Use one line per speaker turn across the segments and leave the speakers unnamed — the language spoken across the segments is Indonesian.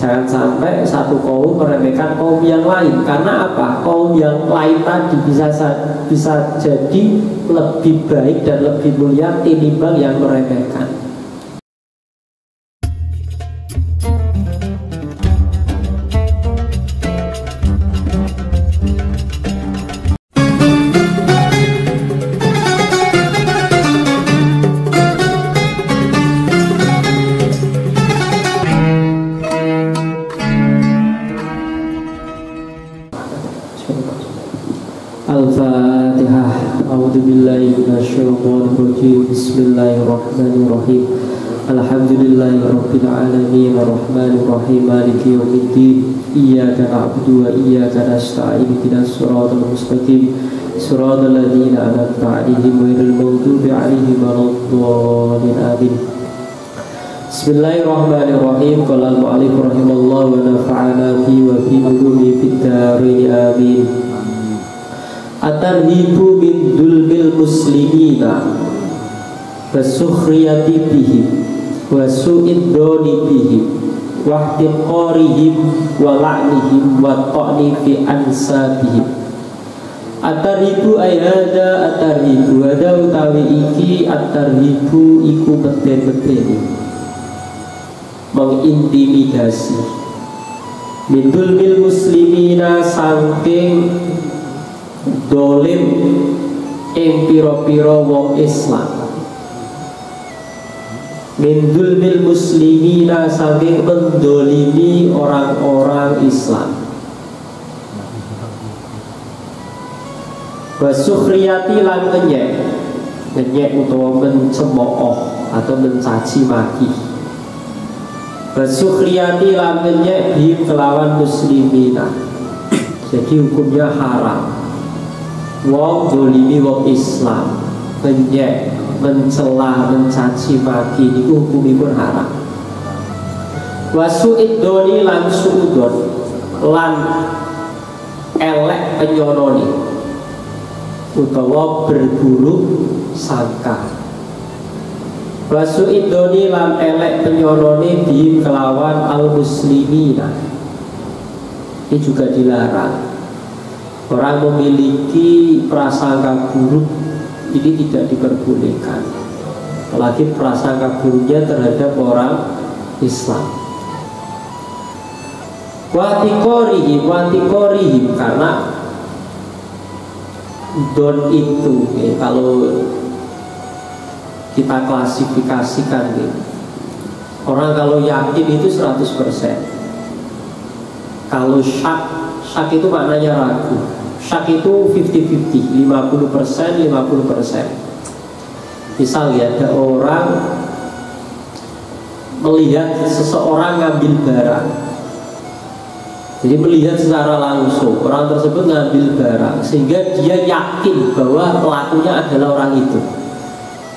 Jangan sampai satu kaum meremehkan kaum yang lain. Karena apa? Kaum yang lain tadi bisa jadi lebih baik dan lebih mulia tinimbang yang meremehkan. Al-Fatihah. A'udzubillahi minasyaitonirrajim. Bismillahirrahmanirrahim. Alhamdulillahirabbil alamin arrahmanir rahim maliki yaumiddin. Iyyaka na'budu wa iyyaka nasta'in. Ihdinas siratal mustaqim. Siratal ladzina an'amta 'alaihim ghairil maghdubi 'alaihim waladdallin. Amin. Bismillahirrahmanirrahim. Qala al-mu'allif rahimallahu wa nafa'ana fi wa fi ulumi fid dharain. Amin. At-tarhibu min dulmil muslimina wa sukhriyati bihim wa su'id doni bihim wa ihtiqarihim wa la'nihim wa ta'ni fi ansabihim. At-tarhibu ayada at-tarhibu ada utawi iki at-tarhibu iku beten-beteni mengintimidasi min dulmil muslimina saking dolim ing piro-piro wong Islam. Min dulmil muslimina saking mendolimi orang-orang Islam. Wa sukhriyati lan ngenyek utawa mencemooh atau mencaci maki. Wa sukhriyati lan ngenyek bihim kelawan muslimina. Jadi hukumnya haram. Wong dolimi wong Islam, menyek, mencela, mencaci maki itu hukumipun haram. Wasu'id doni lan su'udon lan elek penyononi utawa berburuk sangka. Wasu'id doni lan elek penyononi bihim kelawan al-muslimina. Ini juga dilarang. Orang memiliki prasangka buruk ini tidak diperbolehkan, apalagi prasangka buruknya terhadap orang Islam. Watikorihim karena don itu kalau kita klasifikasikan orang kalau yakin itu 100%. Kalau syak itu maknanya ragu. Syak itu 50-50, 50%. Misal ya, ada orang melihat seseorang ngambil barang. Jadi melihat secara langsung orang tersebut ngambil barang, sehingga dia yakin bahwa pelakunya adalah orang itu.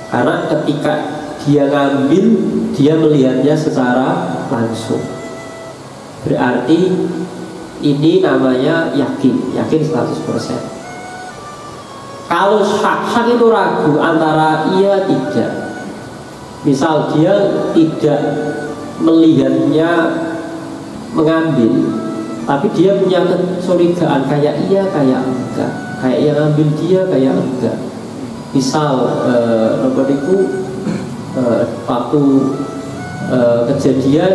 Karena ketika dia ngambil, dia melihatnya secara langsung. Berarti ini namanya yakin 100%. Kalau syak itu ragu antara iya tidak. Misal dia tidak melihatnya mengambil, tapi dia punya kecurigaan kayak iya kayak enggak, kayak yang ngambil dia kayak enggak. Misal waktu kejadian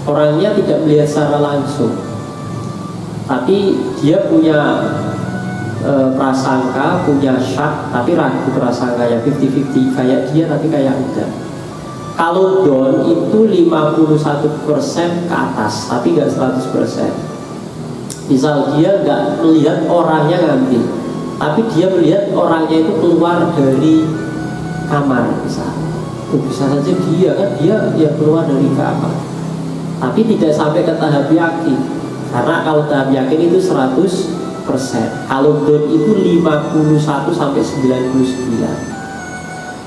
orangnya tidak melihat secara langsung, tapi dia punya prasangka, punya syak, tapi ragu prasangkanya 50-50, kayak dia tapi kayak enggak. Kalau don itu 51% ke atas, tapi enggak 100%. Misal dia enggak melihat orangnya ngambil, tapi dia melihat orangnya itu keluar dari kamar, misal. Bisa saja dia keluar dari kamar, tapi tidak sampai ke tahap yakin. Karena kalau tahap yakin itu 100%. Kalau don itu 51 sampai 99.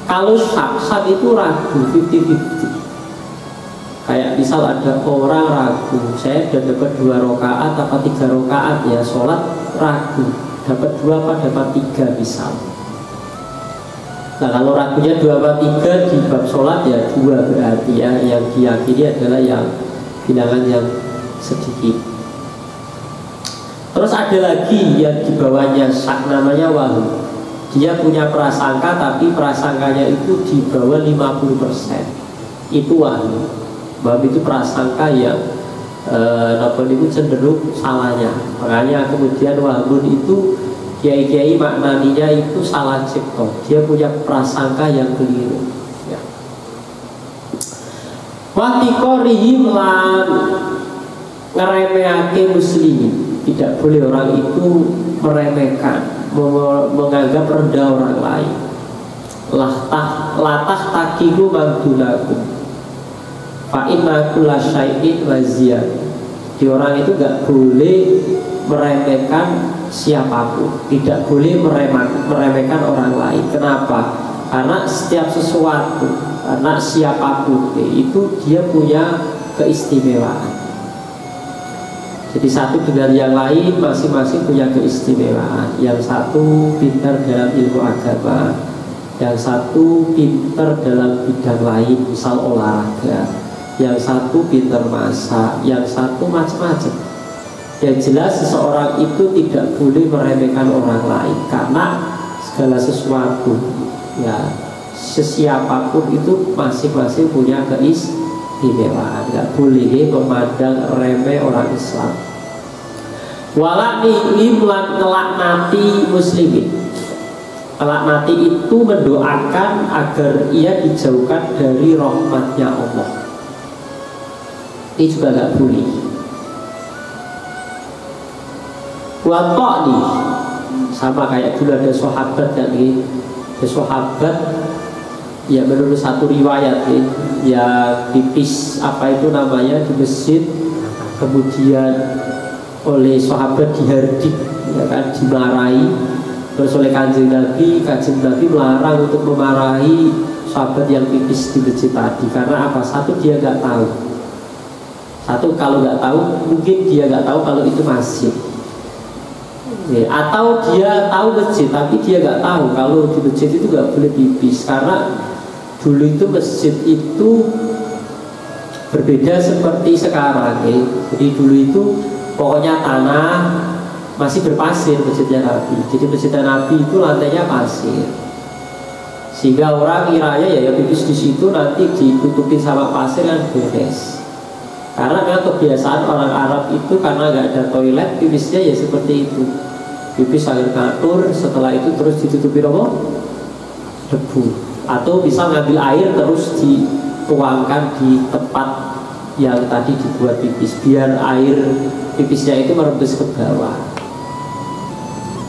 Kalau syak itu ragu 50-50. Kayak misal ada orang ragu, saya sudah dapat 2 rakaat apa 3 rakaat ya sholat, ragu dapat 2 apa dapat 3 misal. Nah kalau ragunya 2 apa 3 di bab sholat ya 2, berarti ya yang diyakini adalah yang bilangan yang sedikit. Terus ada lagi yang di bawahnya syak, namanya waham. Dia punya prasangka tapi prasangkanya itu di bawah 50%. Itu waham. Waham itu prasangka yang itu cenderung salahnya. Makanya kemudian wahamun itu kiai-kiai maknaninya itu salah cipta. Dia punya prasangka yang keliru. Ya. Watiqorihim lan ngeremehake muslimin. Tidak boleh orang itu meremehkan, menganggap rendah orang lain. Latah takimu mandunakum fa inna kulla syai'in waziyah. Di orang itu gak boleh meremehkan siapapun, tidak boleh meremehkan orang lain. Kenapa? Karena setiap sesuatu, karena siapapun itu dia punya keistimewaan. Jadi satu dengan yang lain masing-masing punya keistimewaan. Yang satu pintar dalam ilmu agama, yang satu pintar dalam bidang lain, misal olahraga, yang satu pintar masak, yang satu macam-macam. Yang jelas seseorang itu tidak boleh meremehkan orang lain, karena segala sesuatu, ya sesiapapun itu masing-masing punya keistimewaan. Gak boleh memandang remeh orang Islam. Walaknihim lan ngelaknati muslimin. Ngelaknati itu mendoakan agar ia dijauhkan dari rahmatnya Allah. Ini juga gak boleh. Watokni, sama kayak dulu ada sahabat kan, ada sahabat ya menurut satu riwayat ya pipis apa itu namanya di masjid, kemudian oleh sahabat dihardik, ya kan, dimarahi. Terus oleh kanjeng Nabi melarang untuk memarahi sahabat yang pipis di masjid tadi. Karena apa? Satu, dia nggak tahu. Satu, kalau nggak tahu, mungkin dia nggak tahu kalau itu masjid. Ya, atau dia tahu masjid tapi dia nggak tahu kalau di masjid itu nggak boleh pipis. Karena dulu itu masjid itu berbeda seperti sekarang, ya. Jadi dulu itu pokoknya tanah masih berpasir masjidnya Nabi. Jadi masjidnya Nabi itu lantainya pasir, sehingga orang kiranya ya pipis di situ nanti ditutupin sama pasir yang beres. Karena memang kebiasaan orang Arab itu karena nggak ada toilet, pipisnya ya seperti itu. Pipis sambil ngatur, setelah itu terus ditutupi apa? Debu. Atau bisa ngambil air terus dituangkan di tempat yang tadi dibuat pipis, biar air pipisnya itu merembes ke bawah.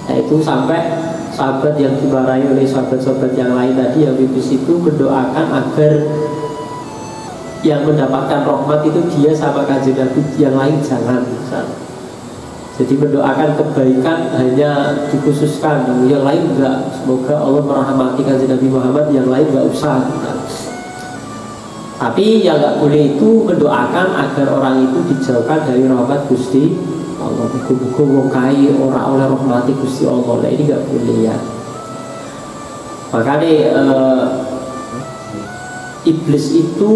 Nah itu sampai sahabat yang dimarahi oleh sahabat-sahabat yang lain tadi yang pipis itu mendoakan agar yang mendapatkan rahmat itu dia sama kanjeng Nabi, yang lain jangan. Jadi mendoakan kebaikan hanya dikhususkan, yang lain enggak. Semoga Allah merahmati kanjeng Nabi Muhammad, yang lain enggak usah. Tapi yang nggak boleh itu mendoakan agar orang itu dijauhkan dari rahmat Gusti Allah. Buku-buku wong kaya orang oleh rahmati Gusti Allah. Nah, ini nggak boleh ya. Makanya iblis itu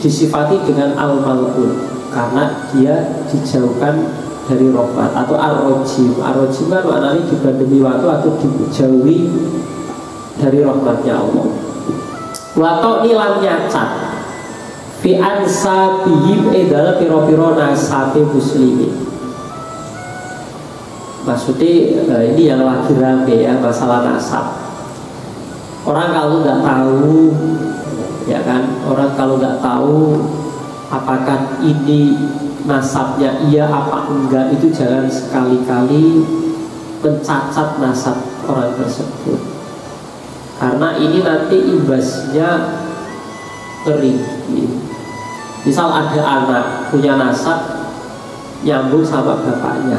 disifati dengan al-mal'un karena dia dijauhkan dari rahmat, atau ar-rajim. Ar-rajim kan maknanya dibandemi waktu atau dijauhi dari rahmatnya Allah. Wato nilam nyacat fi ansabihim dalam piro-piro nasabe muslimin. Maksudnya ini yang lagi rame ya, masalah nasab. Orang kalau nggak tahu, ya kan, orang kalau nggak tahu apakah ini nasabnya iya apa enggak, itu jangan sekali-kali mencacat nasab orang tersebut. Karena ini nanti imbasnya ngeri. Misal ada anak punya nasab nyambung sama bapaknya,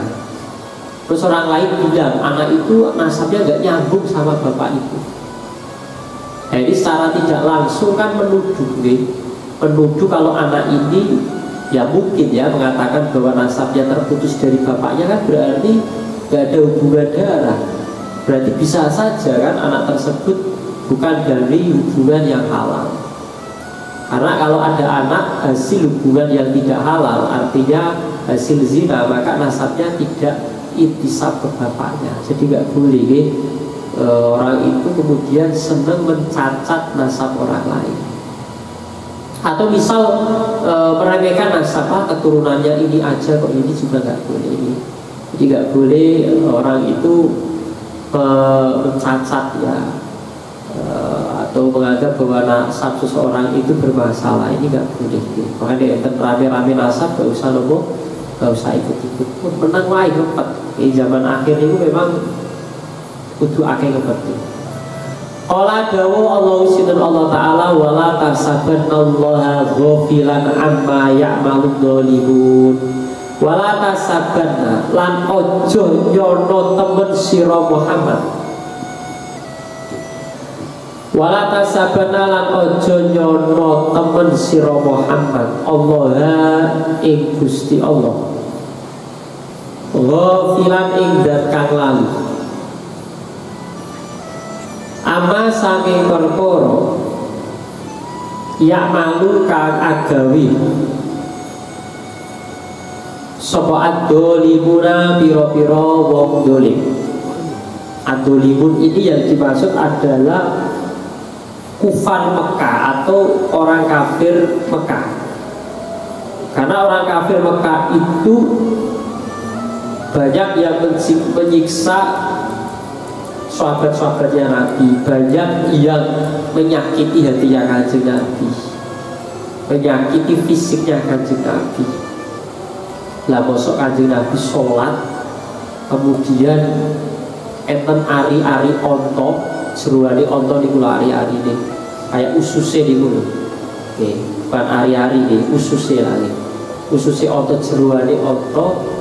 terus orang lain bilang anak itu nasabnya nggak nyambung sama bapak itu. Jadi secara tidak langsung kan menuduh kalau anak ini ya mungkin ya mengatakan bahwa nasabnya terputus dari bapaknya, kan berarti nggak ada hubungan darah. Berarti bisa saja kan anak tersebut bukan dari hubungan yang halal. Karena kalau ada anak hasil hubungan yang tidak halal, artinya hasil zina, maka nasabnya tidak intisab ke bapaknya. Jadi nggak boleh orang itu kemudian senang mencacat nasab orang lain. Atau misal meremehkan nasab, keturunannya ini aja kok, ini juga nggak boleh. Jadi nggak boleh orang itu mencacat ya, atau menganggap bahwa nasab seseorang itu bermasalah. Ini nggak boleh. Makanya rame-rame nasab gak usah lobo, gak usah ikut-ikut. Menang wae ngepet. Di zaman akhir itu memang kudu akeh ngepet. Qala dawu Allah sinten Allah taala wala tasabannallaha ghafilan amma ya'malun dzalimun. Wala tasabanna lan ojo nyono temen sira Muhammad. Wala tasabana lan ojo nyono temen sira Muhammad Allah ing Gusti Allah ghafilan ing dat kang lali ama saking perkara ya malu kang agawi sapa ad-dolimuna pira-pira wong dolim. Ad-dolimun ini yang dimaksud adalah kufar Mekah atau orang kafir Mekah. Karena orang kafir Mekah itu banyak yang menyiksa sahabat-sahabatnya Nabi, banyak yang menyakiti hatinya Kanjeng Nabi, menyakiti fisiknya Kanjeng Nabi. Lah mosok Kanjeng Nabi sholat kemudian enten ari-ari onto, seruane onto niku ari-ari nih kayak ususnya niku lho. Oke, bukan ari-ari nih, ususnya lagi. Ususnya onto jeruane onto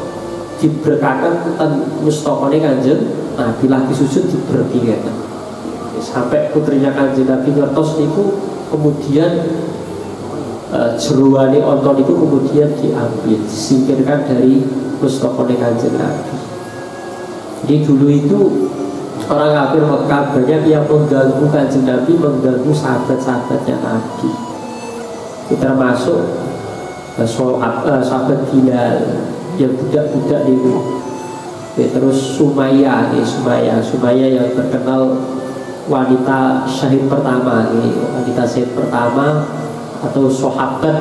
diberkakan ten mustaqone Kanjeng Nabi lagi sujud diberkakan. Sampai putrinya Kanjeng Nabi ngertos niku kemudian jeruane onto niku kemudian diambil, disingkirkan dari mustaqone Kanjeng Nabi. Jadi dulu itu orang kafir Mekah banyak yang mengganggu Kanjeng Nabi, mengganggu sahabat-sahabatnya Nabi. Termasuk sahabat Bilal yang budak-budak itu. Terus Sumayyah yang terkenal wanita syahid pertama, wanita syahid pertama atau sahabat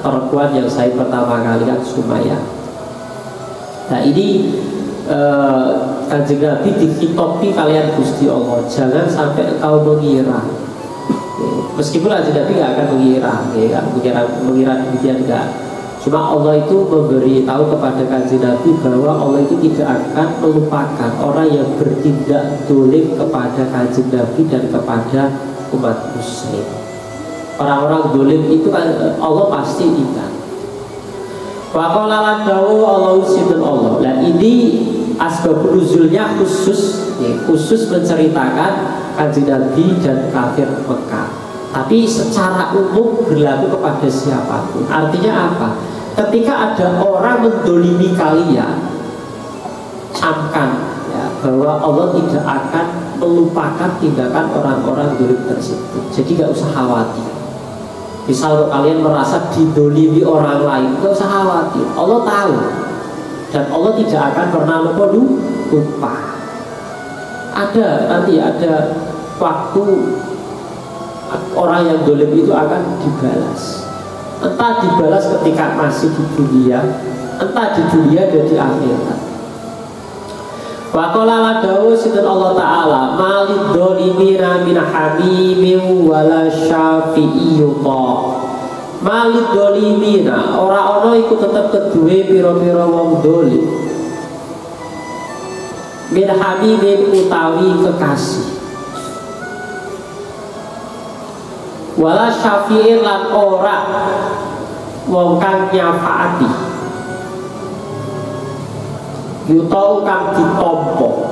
perempuan yang syahid pertama kali kan Sumayyah. Nah ini Kanjeng Nabi dikitopi kalian Gusti Allah, jangan sampai engkau mengira. Meskipun Kanjeng Nabi nggak akan mengira demikian, enggak. Cuma Allah itu memberi tahu kepada Kanjeng Nabi bahwa Allah itu tidak akan melupakan orang yang bertindak dolim kepada Kanjeng Nabi dan kepada umat muslim. Orang-orang dolim itu kan Allah pasti ingat. Waqala lan dawu Allah sinten Allah. Nah ini asbab nuzulnya khusus menceritakan Kanjeng Nabi dan kafir Mekah. Tapi secara umum berlaku kepada siapapun. Artinya apa? Ketika ada orang mendolimi kalian, camkan ya, bahwa Allah tidak akan melupakan tindakan orang-orang dolim tersebut. Jadi gak usah khawatir. Misal kalian merasa didolimi orang lain, gak usah khawatir. Allah tahu. Dan Allah tidak akan pernah lupa. Ada waktu orang yang dolim itu akan dibalas. Entah dibalas ketika masih di dunia, entah di dunia dan di akhirat. Wa qala la dawu sinten Allah taala malid dolimina min hamimin wala syafi'iyyu ta. Malid dolimina ora ana iku tetep keduwe pira-pira wong dolim. Min hamimin utawi kekasih. Wala syafi'in lan ora wong kang nyafaati yutau kang ditompo.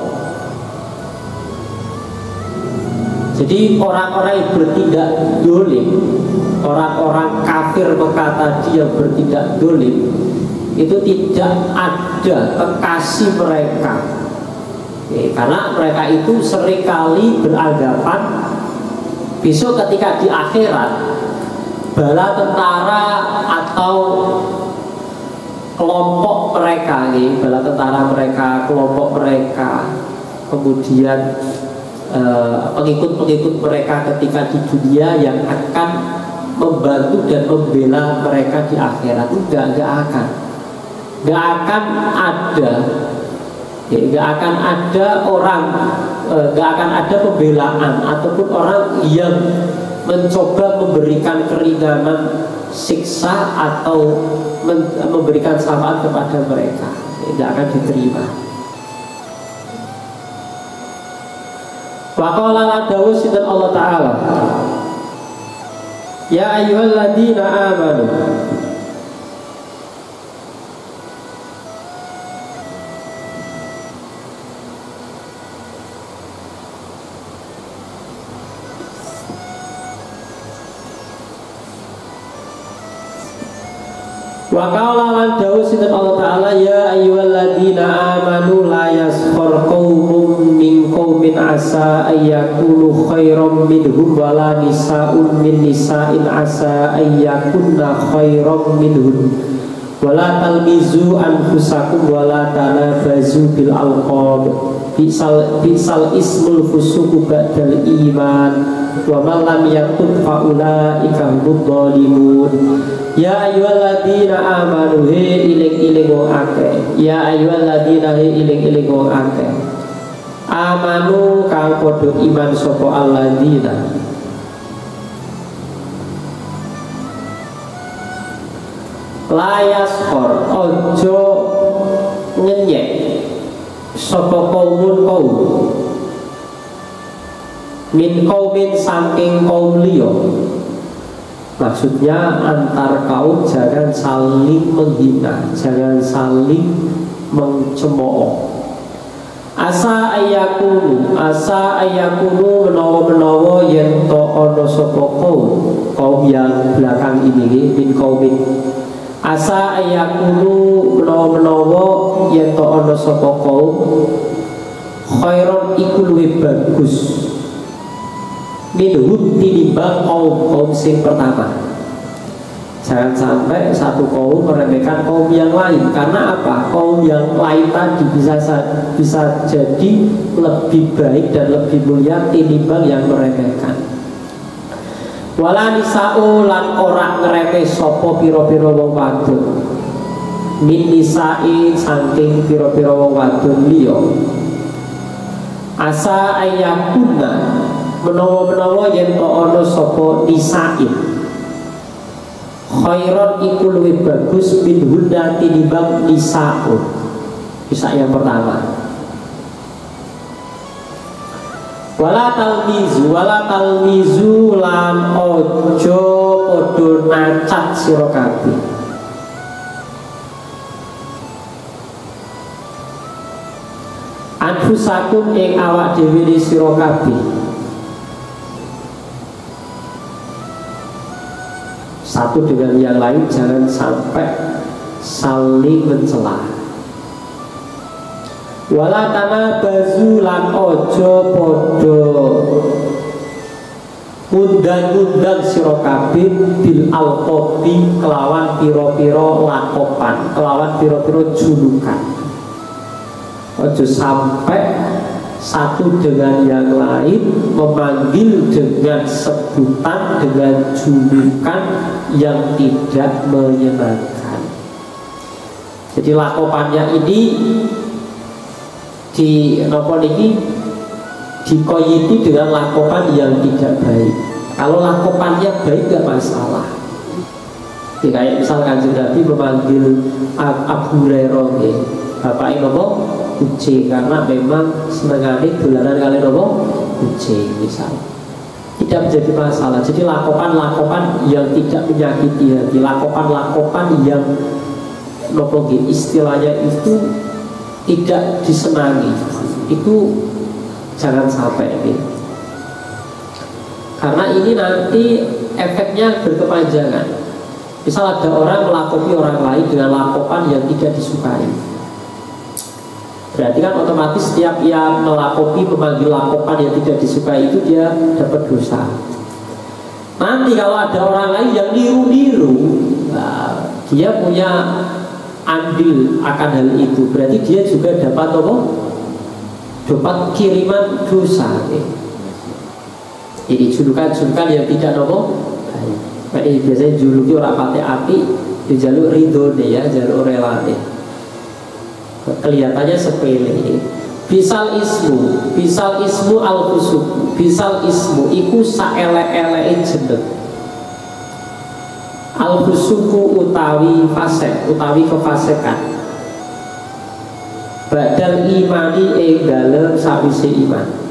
Jadi orang-orang yang bertindak dolim, orang-orang kafir Mekah tadi yang bertindak dolim, itu tidak ada kekasih mereka. Karena mereka itu seringkali beranggapan besok ketika di akhirat bala tentara atau kelompok mereka nih, bala tentara mereka, kelompok mereka, kemudian pengikut-pengikut mereka ketika di dunia yang akan membantu dan membela mereka di akhirat itu nggak akan ada, ya, nggak akan ada orang, nggak akan ada pembelaan ataupun orang yang mencoba memberikan keringanan siksa atau memberikan syafaat kepada mereka, tidak akan diterima. Waqala Dawud sinten Allah Ta'ala, ya ayyuhalladzina amanu wa qala lan dawuh sinten Allah Ta'ala, ya ayyuhalladzina amanu la yaskhar qaumun min qaumin asa ayyakunu khairam minhum wala nisa'un min nisa'in asa ayyakunna khairam minhum wala talmizu anfusakum wala tanabazu bil alqab bisal ismul fusuq ba'dal iman wa man lam yakun faulaika humud dhalimun. Ya ayyuhalladzina amanu he iling-iling wong akeh, ya ayyuhalladzina he iling-iling wong akeh, amanu kang padha iman sapa alladzina layaskor ojo ngenyek sapa kaumun kaum min kaumin saking kaum liya. Maksudnya antar kaum jangan saling menghina, jangan saling mencemooh. Asa ayakunu menawa yen to ana sapa kaum yang belakang ini min kaumin. Asa ayakunu menawa yen to ana sapa kaum khairon iku luwih bagus minhum tinimbang kaum sing pertama. Jangan sampai satu kaum meremehkan kaum yang lain. Karena apa? Kaum yang lain tadi bisa jadi lebih baik dan lebih mulia tinimbang yang meremehkan. Wala nisa'u lan ora ngremeh sapa pira-pira wong wadon min nisa'i saking pira-pira wong wadon liya. Asa ayakunna menawa-menawa yen to ana sapa nisa'in khairon iku luwih bagus min hunda tinimbang nisa'un. Nisa yang pertama. Wala talmizu lan ojo padha nacat sira kabeh. Anfusakum ing awak dhewe sira kabeh. Satu dengan yang lain jangan sampai saling mencela. Wala tanabazu lan ojo podo undang-undang sira kabeh bil alqabi kelawan pira-pira lakopan, kelawan pira-pira julukan. Ojo sampai satu dengan yang lain memanggil dengan sebutan, dengan julukan yang tidak menyenangkan. Jadi lakopannya ini dikoyiti dengan lakopan yang tidak baik. Kalau lakopannya baik gak masalah. Jadi kayak misal Kanjeng Nabi memanggil Abu Hurairah, bapak ini ngomong kucing karena memang senengane dolanan kali ngomong kucing misal. Tidak menjadi masalah. Jadi lakopan-lakopan yang tidak menyakiti hati, lakopan-lakopan yang istilahnya itu tidak disenangi, itu jangan sampai ini. Karena ini nanti efeknya berkepanjangan. Misal ada orang melakopi orang lain dengan lakopan yang tidak disukai, berarti kan otomatis setiap yang melakopi memanggil lakopan yang tidak disukai itu dia dapat dosa. Nanti kalau ada orang lain yang niru-niru, nah, dia punya andil akan hal itu, berarti dia juga dapat apa? Dapat kiriman dosa. Ini julukan-julukan yang tidak nopo. Ini biasanya juluki orang pati api, di jalur ridho nih ya, jalur relate. Kelihatannya sepele. Bisal ismu al-fusuq. Bisal ismu iku saelek-eleke jeneng. Al-fusuku utawi fasik, utawi kefasikan. Badal imani ing dalem sawise iman.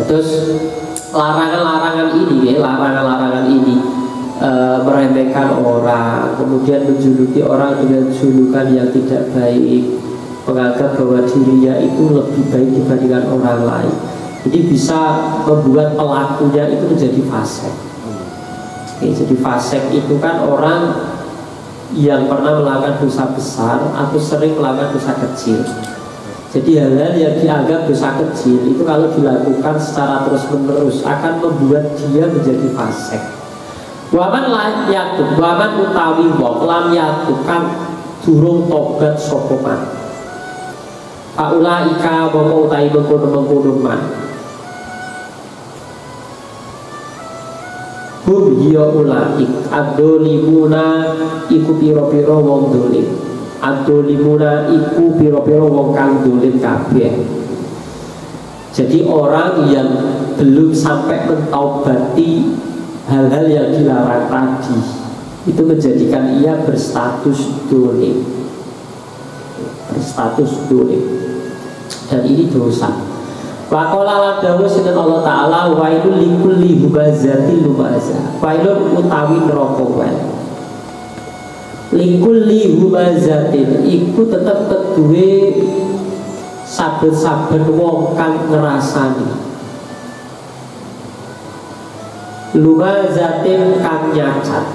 Terus larangan-larangan ini meremehkan orang, kemudian menjuluki orang dengan julukan yang tidak baik, menganggap bahwa dirinya itu lebih baik dibandingkan orang lain. Jadi bisa membuat pelakunya itu menjadi fasik. Jadi fasik itu kan orang yang pernah melakukan dosa besar atau sering melakukan dosa kecil. Jadi hal-hal yang dianggap dosa kecil itu kalau dilakukan secara terus-menerus akan membuat dia menjadi fasik. Waman lam yatub, waman utawi wong lam yatub kan durung tobat sapa man. Faulaika mongko utawi mengkono-mengkono man. Hum hiya ulaik adzolimuna iku pira-pira wong dolim. Adzolimuna iku pira-pira wong kang dolim kabeh. Jadi orang yang belum sampai mentaubati hal-hal yang dilarang tadi itu menjadikan ia berstatus dolim, berstatus dolim, dan ini dosa. Waqala lan dawuh sinten Allah Ta'ala wailul likulli humazatil lumazah. Wailun utawi neraka wae. Likulli humazatin iku tetep keduwe saben-saben wong kang ngrasani. Lumazatin kang nyacat.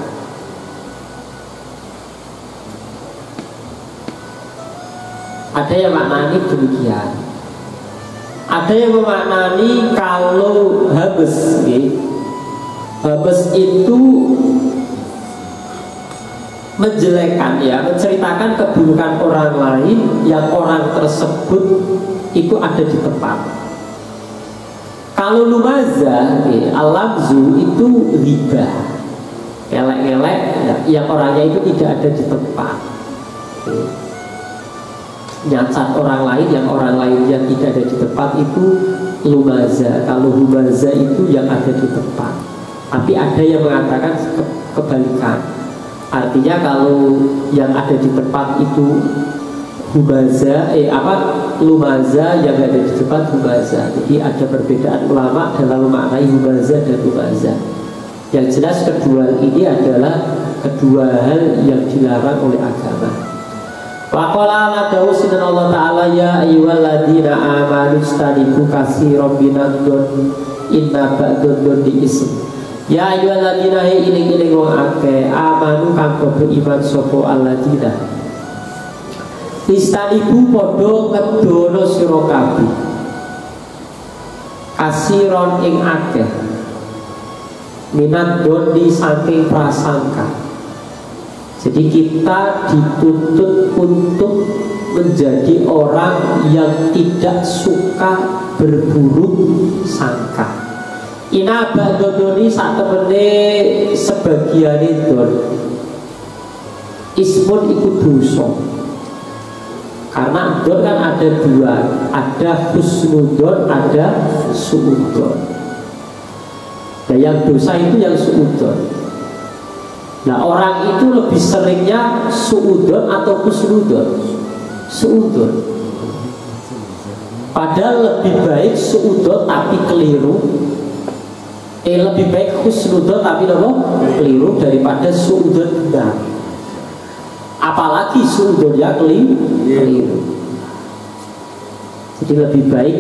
Ada yang maknani demikian. Ada yang memaknani kalau habes, habes itu menjelekan ya, menceritakan keburukan orang lain yang orang tersebut itu ada di tempat. Kalau lumaza, al-lafzu itu riba, ngelek-ngelek ya, yang orangnya itu tidak ada di tempat. Nyacat orang lain yang orang lain yang tidak ada di tempat itu lumaza. Kalau humaza itu yang ada di tempat. Tapi ada yang mengatakan kebalikan. Artinya kalau yang ada di tempat itu humaza, lumaza, yang ada di tempat humaza. Jadi ada perbedaan ulama dalam memaknai humaza dan lumaza. Yang jelas kedua ini adalah kedua hal yang dilarang oleh agama. Waqala ala dawu sinan Allah Ta'ala ya ayyuhalladzina amanu istanibu katsiran minadh-dhon inna ba'dadh-dhon ism. Ya ayyuhalladzina iling-iling wong akeh amanu kang padha iman sapa alladzina. Istanibu padha ngedono sira kabeh. Kasiron ing akeh. Minadh-dhon saking prasangka. Jadi kita dituntut untuk menjadi orang yang tidak suka berburuk sangka. Ina ba'dodoni sak temene sebagian itu ismun ikut dosa. Karena don kan ada dua, ada husnudon, ada suudon. Nah yang dosa itu yang suudon. Nah orang itu lebih seringnya suudon atau husnudon? Suudon. Padahal lebih baik suudon tapi keliru. Lebih baik husnudon tapi keliru daripada suudon benar. Apalagi suudonnya keliru. Jadi lebih baik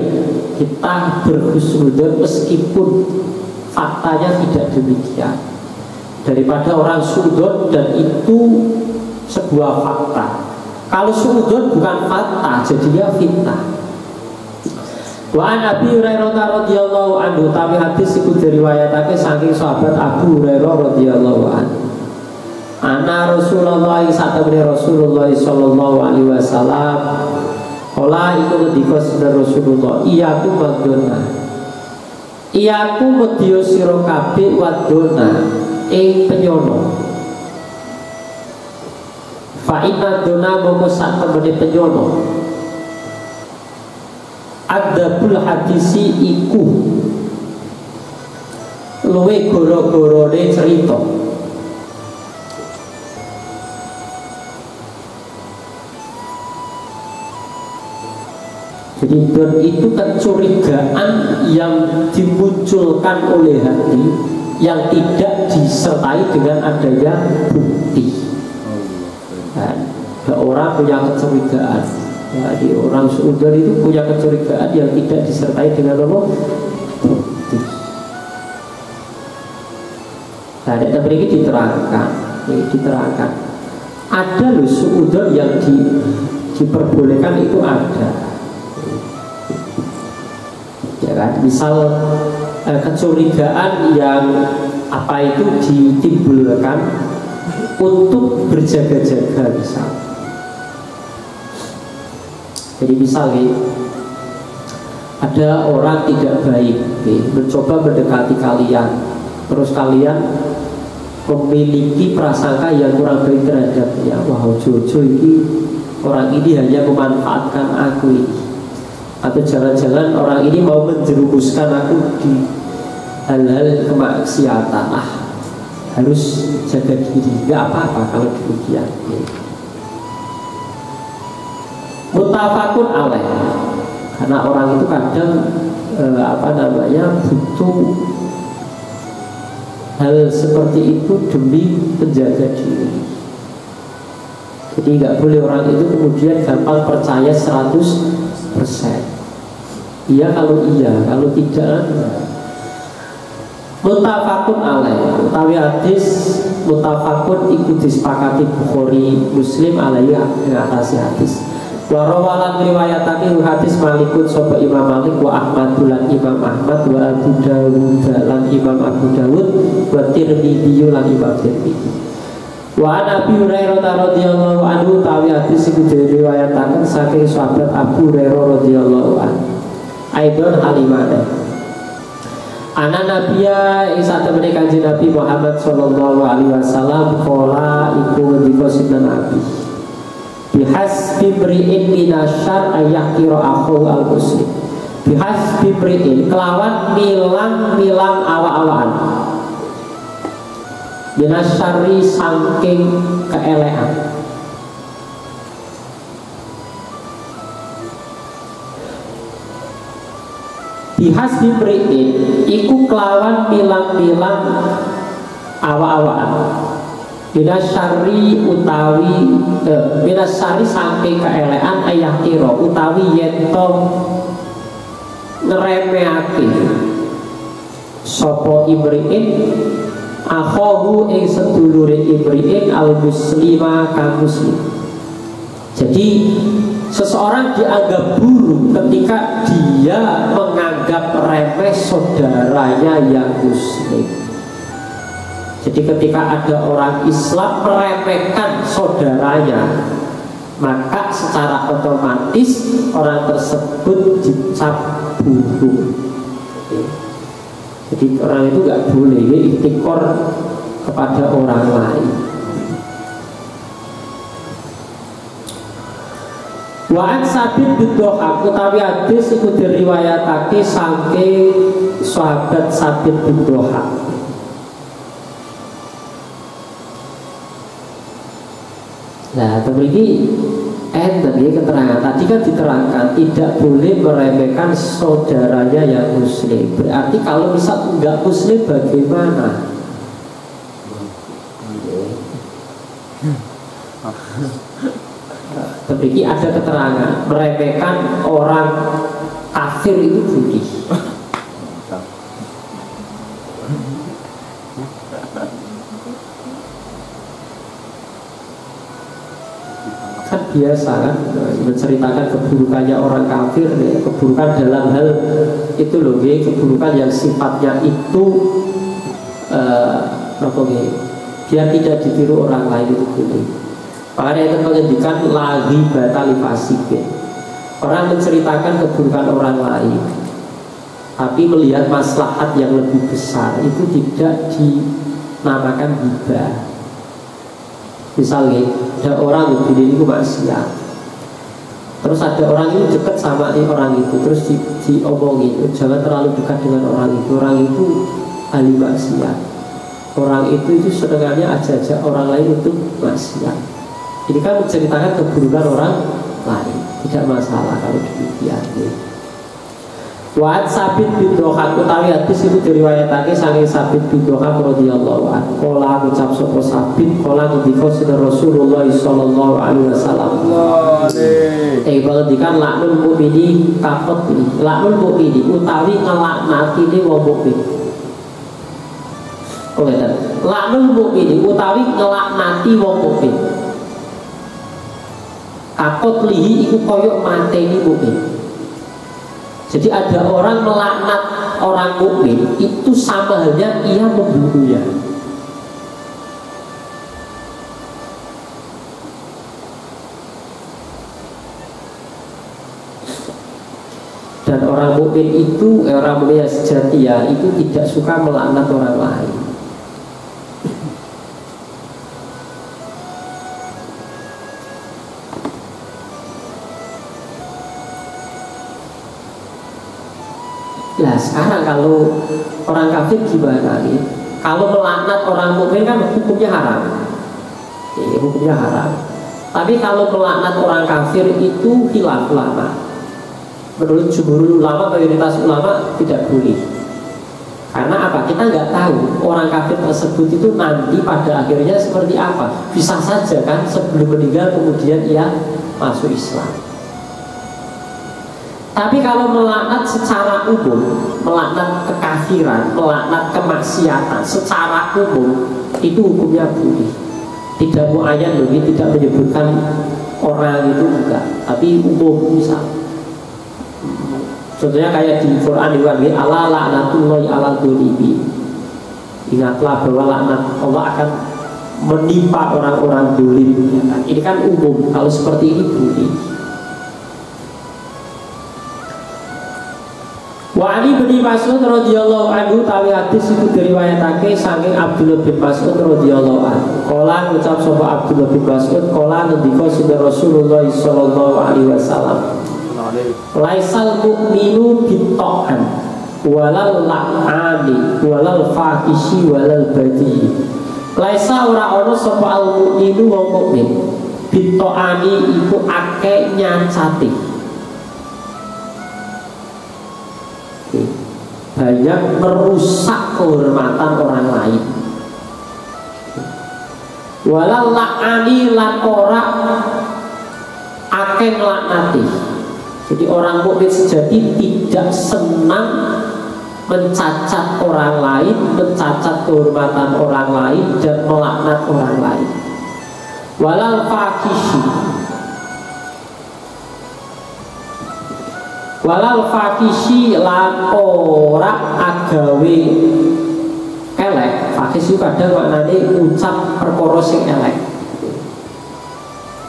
kita berhusnudon meskipun faktanya tidak demikian, daripada orang sudon dan itu sebuah fakta. Kalau suudzon bukan fakta, jadinya fitnah. Wa an Abi Hurairah radhiyallahu anhu, tapi hadis iku diriwayatake saking sahabat Abu Hurairah radhiyallahu anhu. Ana Rasulullah satamene Rasulullah sallallahu alaihi wasallam ola iku ngendika sedher Rasulullah, iya ku wadona. Iya ku medya sira kabeh wadona ing penyono. Fa inna dona moko sak temene penyono. Adabul hadisi iku luwe goro-gorone cerita. Jadi don itu kecurigaan yang dimunculkan oleh hati yang tidak disertai dengan adanya bukti. Dan orang punya kecurigaan. Jadi orang suudzon itu punya kecurigaan yang tidak disertai dengan bukti. Nah, dan ini diterangkan. Ada loh suudzon yang diperbolehkan itu ada. Ya kan? Misal kecurigaan yang apa itu ditimbulkan untuk berjaga-jaga misal. Jadi misalnya ada orang tidak baik mencoba mendekati kalian, terus kalian memiliki prasangka yang kurang baik terhadapnya. Wah, Jojo ini, orang ini hanya memanfaatkan aku ini, atau jangan-jangan orang ini mau menjerumuskan aku di hal-hal kemaksiatan. Harus jaga diri, nggak apa-apa kalau demikian. Mutafakun alaih, karena orang itu kadang butuh hal seperti itu demi menjaga diri. Jadi nggak boleh orang itu kemudian gampang percaya 100%. Iya kalau iya, kalau tidak. Mutafakun alaih, utawi hadis mutafakun ikut disepakati Bukhari Muslim alaihi mengatasi hadis. Wa rawalan riwayatake hadis Malikun sapa Imam Malik wa Ahmad lan Imam Ahmad wa Abu Dawud lan Imam Abu Dawud wa Tirmidzi lan Imam Tirmidzi. Wa Nabi Hurairah radhiyallahu anhu tawi hadis iku diriwayataken saking sahabat Abu Hurairah radhiyallahu anhu. Aidon halimane. Ana nabiya isa temene Kanjeng Nabi Muhammad sallallahu alaihi wasallam qala iku ngendika sinten Nabi. Bihasbi mri'in minasyar ayakira akhu al-muslim. Bihasbi mri'in kelawan milang awa-awaan. Minasyari saking keelekan. Bihasbi mri'in iku kelawan milang awa-awaan. Minasyari utawi minasyari saking keelekan ayah kira utawi yento ngeremeake sopo imri'in akhohu ing sedulure imri'in al muslima kang muslim. Jadi seseorang dianggap buruk ketika dia menganggap remeh saudaranya yang muslim. Jadi ketika ada orang Islam meremehkan saudaranya, maka secara otomatis orang tersebut dicap buruk. Jadi orang itu nggak boleh ihtikor kepada orang lain. Wa an Sabit bin Dohak utawi hadis iku diriwayatake saking sahabat Sabit bin Dohak. Nah, ini tadi keterangan tadi kan diterangkan tidak boleh meremehkan saudaranya yang muslim. Berarti kalau misal enggak muslim bagaimana? Tapi ada keterangan meremehkan orang kafir itu boleh. biasa kan, menceritakan keburukannya orang kafir, keburukan dalam hal itu loh, keburukan yang sifatnya itu biar tidak ditiru orang lain itu boleh. Makanya itu menghentikan lagi batali fasikin. Orang menceritakan keburukan orang lain, tapi melihat maslahat yang lebih besar, itu tidak dinamakan hibah. Misalnya ada orang begini itu maksiat, terus ada orang itu dekat sama orang itu, terus diomongin, jangan terlalu dekat dengan orang itu ahli maksiat. Orang itu senangannya ajak orang lain untuk maksiat. Ini kan menceritakan keburukan orang lain, tidak masalah kalau demikian. Wa'ad Sabit bin Dohak, utawi hadis itu diriwayatake saking Sabit bin Dohak radhiyallahu anhu. Kala ngucap sapa Sabit, kala ngendika sinten Rasulullah sallallahu alaihi wasallam. Ngendikan laknul mukmini kafat li. Laknul mukmini utawi ngelaknatine wong mukmin. Laknul mukmini utawi ngelaknati wong mukmin. Kafat lihi iku koyok mateni mukmin. Jadi ada orang melaknat orang mukmin itu sama halnya ia membunuhnya. Dan orang mukmin itu, orang mukmin yang sejati ya, itu tidak suka melaknat orang lain. Nah sekarang kalau orang kafir gimana nih? Kalau melaknat orang mukmin kan hukumnya haram. Hukumnya haram. Tapi kalau melaknat orang kafir itu khilaf ulama. Menurut jumhur ulama, mayoritas ulama tidak boleh. Karena apa? Kita nggak tahu orang kafir tersebut itu nanti pada akhirnya seperti apa. Bisa saja kan sebelum meninggal kemudian ia masuk Islam. Tapi kalau melaknat secara umum, melaknat kekafiran, melaknat kemaksiatan secara umum, itu hukumnya boleh. Tidak muayyan, tidak menyebutkan orang itu enggak, tapi umum misal. Contohnya kayak di Quran diwali ala laknatullahi ala dzalimin. Ingatlah bahwa laknat Allah akan menimpa orang-orang zalim. Ini kan umum. Kalau seperti ini boleh. Wa Ali bin Mas'ud radhiyallahu anhu, tawi hadis itu diriwayatake saking Abdullah bin Mas'ud radhiyallahu anhu. Kala ngucap sapa Abdullah bin Mas'ud, kala ngendika sinten Rasulullah sallallahu alaihi wasallam. Laisal mu'minu bitta'an walal la'ani walal fahishi walal badi. Laisa ora ana sapa al mu'minu wong mukmin bitta'ani iku akeh nyacati. Banyak merusak kehormatan orang lain. Walal la'ani lan ora akeh nglaknati. Jadi orang mukmin sejati tidak senang mencacat orang lain, mencacat kehormatan orang lain dan melaknat orang lain. Walal fahishi, walal fahishi lan ora agawe elek. Fahis itu kadang maknane ucap perkara sing elek.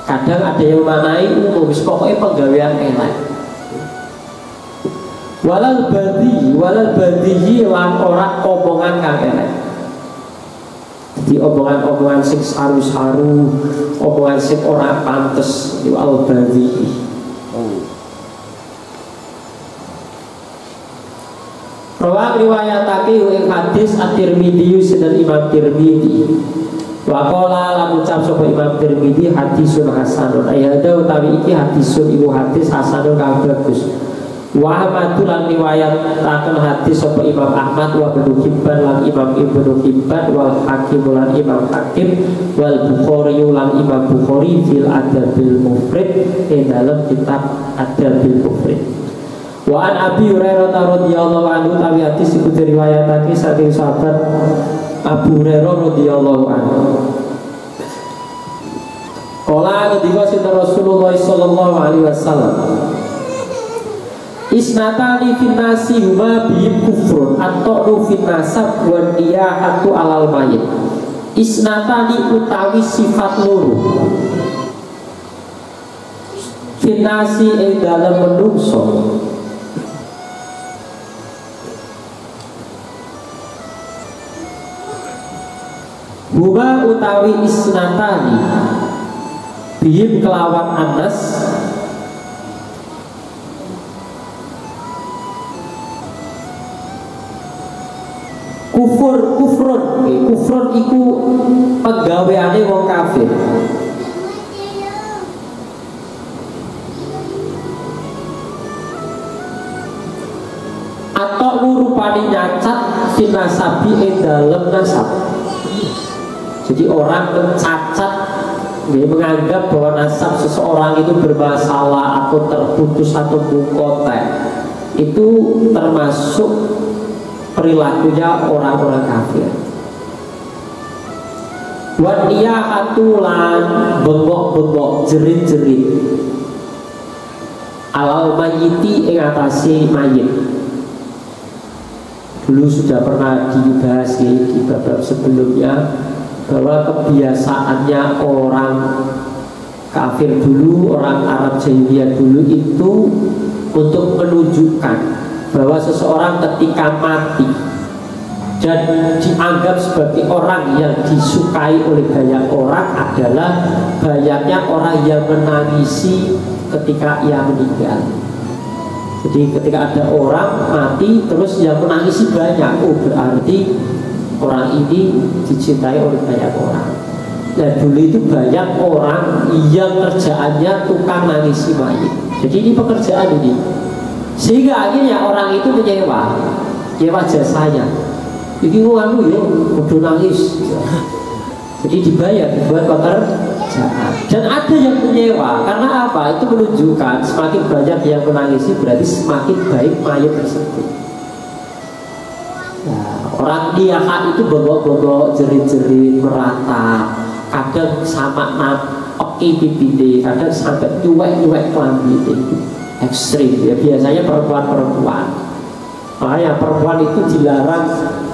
Kadang ada yang maknai umum, pokoknya penggawean elek. Walal badi lan ora omongan kang elek. Jadi omongan-omongan sing saru-saru, omongan sing ora pantes, itu al badi. Rawang riwayatake ing hadis At-Tirmidzi dan Imam Tirmidzi. Wa qala lan ucap sapa Imam Tirmidzi hadisun hasanun. Ayada utawi iki hadisun iku hadis hasanun kang bagus. Wa Ahmad lan riwayataken hadis sapa Imam Ahmad wa Ibnu Hibban lan Imam Ibnu Hibban wal Hakim lan Imam Hakim wal Bukhari lan Imam Bukhari fil Adabil Mufrad ing dalam kitab Adabil Mufrad. Wa an Abi Hurairah radhiyallahu anhu, tawi hadis iku diriwayatake saking sahabat Abu Hurairah radhiyallahu anhu. Kala ketika sinten Rasulullah sallallahu alaihi wasallam isnatani finnasi huma bihim kufrun atau finnasab wa niyahatu alal mayit. Isnatani utawi sifat loro finnasi ing dalem menungso huma utawi isnatani bihim kelawan Anas kufrun iku penggaweane wong kafir. Atau rupane nyacat finasabi ing dalem nasab. Jadi orang mencacat, menganggap bahwa nasab seseorang itu bermasalah atau terputus atau mungkotek, itu termasuk perilakunya orang-orang kafir. Wan iya hatulan bengok-bengok jerit-jerit alal mayiti ing atase mayit. Dulu sudah pernah dibahas di bab sebelumnya bahwa kebiasaannya orang kafir dulu, orang Arab jahiliyah dulu itu untuk menunjukkan bahwa seseorang ketika mati dan dianggap sebagai orang yang disukai oleh banyak orang adalah banyaknya orang yang menangisi ketika ia meninggal. Jadi ketika ada orang mati terus yang menangisi banyak, oh berarti orang ini dicintai oleh banyak orang. Dan dulu itu banyak orang yang kerjaannya tukang nangisi mayit. Jadi ini pekerjaan ini, sehingga akhirnya orang itu menyewa jasanya. Jadi anu ya, udah nangis. Jadi dibuat pekerjaan. Dan ada yang menyewa, karena apa? Itu menunjukkan semakin banyak yang menangisi berarti semakin baik mayat tersebut. Nah, orang niyaha itu bengok-bengok, jerit-jerit, meratap, kadang sama nampeki pipite, kadang sampai cuek-cuek klambi itu ekstrim ya, biasanya perempuan-perempuan. Makanya perempuan itu dilarang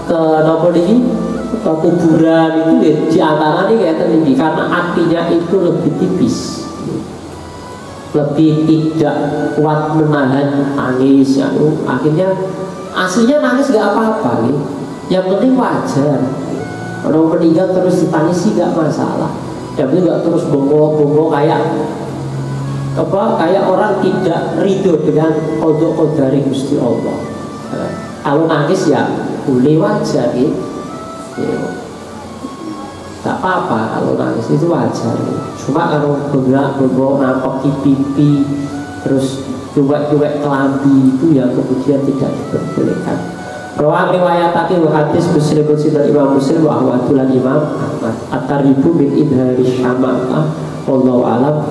ke nopo ini, ke kuburan itu di antara ini kayak tinggi karena artinya itu lebih tipis, lebih tidak kuat menahan tangis ya. Akhirnya aslinya nangis gak apa-apa nih, yang penting wajar. Kalau meninggal terus ditangisi gak masalah, tapi gak terus bongok-bongok kayak orang tidak ridho dengan qada dari Gusti Allah. Kalau nangis ya boleh wajar gitu. Tak apa-apa kalau nangis itu wajar. Cuma kalau bengok nampaki pipi terus cuek-cuek kelambi itu yang kemudian tidak diperbolehkan. Rawang riwayat hadis Muslim dan Imam Muslim wa ahwadulan Imam Ahmad at-taribu min idhari syama'ah wallahu alam.